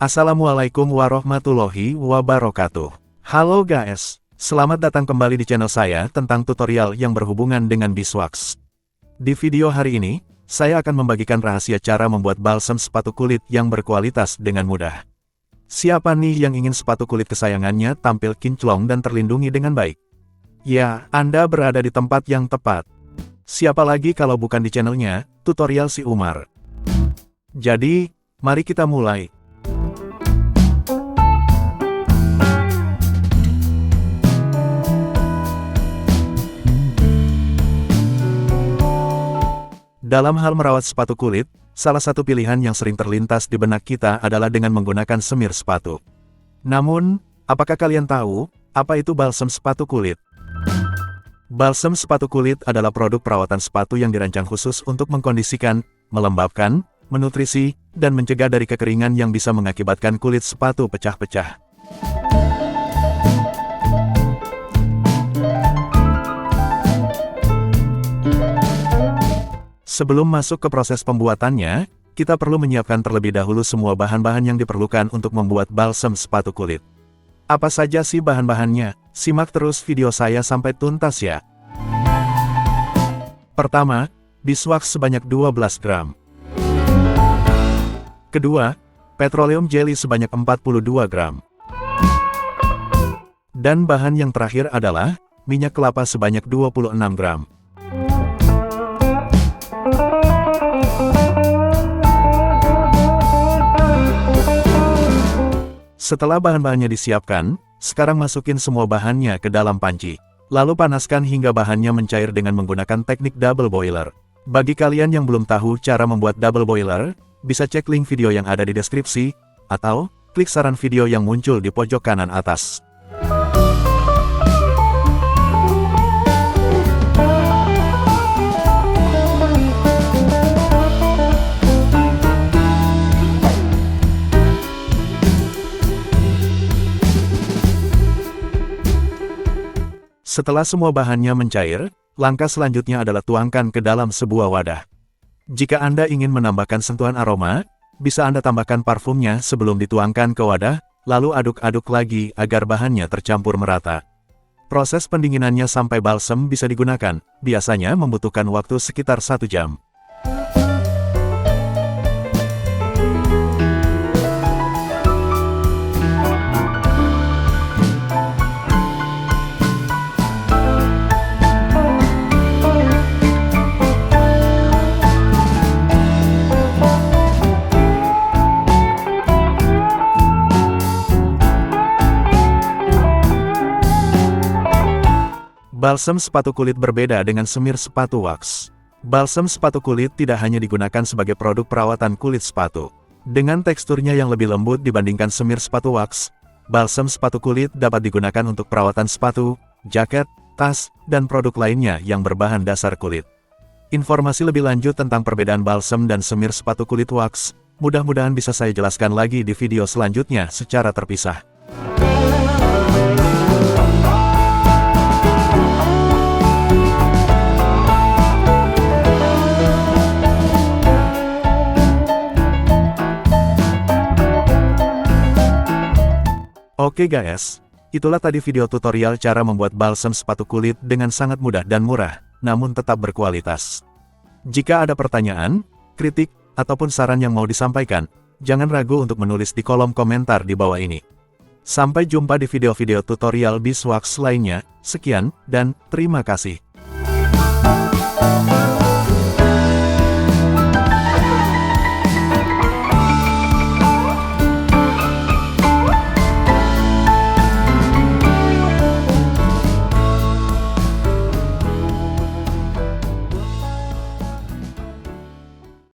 Assalamualaikum warahmatullahi wabarakatuh. Halo guys, selamat datang kembali di channel saya tentang tutorial yang berhubungan dengan beeswax. Di video hari ini, saya akan membagikan rahasia cara membuat balsam sepatu kulit yang berkualitas dengan mudah. Siapa nih yang ingin sepatu kulit kesayangannya tampil kinclong dan terlindungi dengan baik? Ya, Anda berada di tempat yang tepat. Siapa lagi kalau bukan di channelnya, Tutorial Si Umar. Jadi, mari kita mulai. Dalam hal merawat sepatu kulit, salah satu pilihan yang sering terlintas di benak kita adalah dengan menggunakan semir sepatu. Namun, apakah kalian tahu, apa itu balsam sepatu kulit? Balsam sepatu kulit adalah produk perawatan sepatu yang dirancang khusus untuk mengkondisikan, melembabkan, menutrisi, dan mencegah dari kekeringan yang bisa mengakibatkan kulit sepatu pecah-pecah. Sebelum masuk ke proses pembuatannya, kita perlu menyiapkan terlebih dahulu semua bahan-bahan yang diperlukan untuk membuat balsam sepatu kulit. Apa saja sih bahan-bahannya? Simak terus video saya sampai tuntas ya. Pertama, beeswax sebanyak 12 gram. Kedua, petroleum jelly sebanyak 42 gram. Dan bahan yang terakhir adalah minyak kelapa sebanyak 26 gram. Setelah bahan-bahannya disiapkan, sekarang masukin semua bahannya ke dalam panci. Lalu panaskan hingga bahannya mencair dengan menggunakan teknik double boiler. Bagi kalian yang belum tahu cara membuat double boiler, bisa cek link video yang ada di deskripsi, atau klik saran video yang muncul di pojok kanan atas. Setelah semua bahannya mencair, langkah selanjutnya adalah tuangkan ke dalam sebuah wadah. Jika Anda ingin menambahkan sentuhan aroma, bisa Anda tambahkan parfumnya sebelum dituangkan ke wadah, lalu aduk-aduk lagi agar bahannya tercampur merata. Proses pendinginannya sampai balsam bisa digunakan, biasanya membutuhkan waktu sekitar 1 jam. Balsam sepatu kulit berbeda dengan semir sepatu wax. Balsam sepatu kulit tidak hanya digunakan sebagai produk perawatan kulit sepatu. Dengan teksturnya yang lebih lembut dibandingkan semir sepatu wax, balsam sepatu kulit dapat digunakan untuk perawatan sepatu, jaket, tas, dan produk lainnya yang berbahan dasar kulit. Informasi lebih lanjut tentang perbedaan balsam dan semir sepatu kulit wax, mudah-mudahan bisa saya jelaskan lagi di video selanjutnya secara terpisah. Oke guys, itulah tadi video tutorial cara membuat balsam sepatu kulit dengan sangat mudah dan murah, namun tetap berkualitas. Jika ada pertanyaan, kritik, ataupun saran yang mau disampaikan, jangan ragu untuk menulis di kolom komentar di bawah ini. Sampai jumpa di video-video tutorial beeswax lainnya, sekian, dan terima kasih.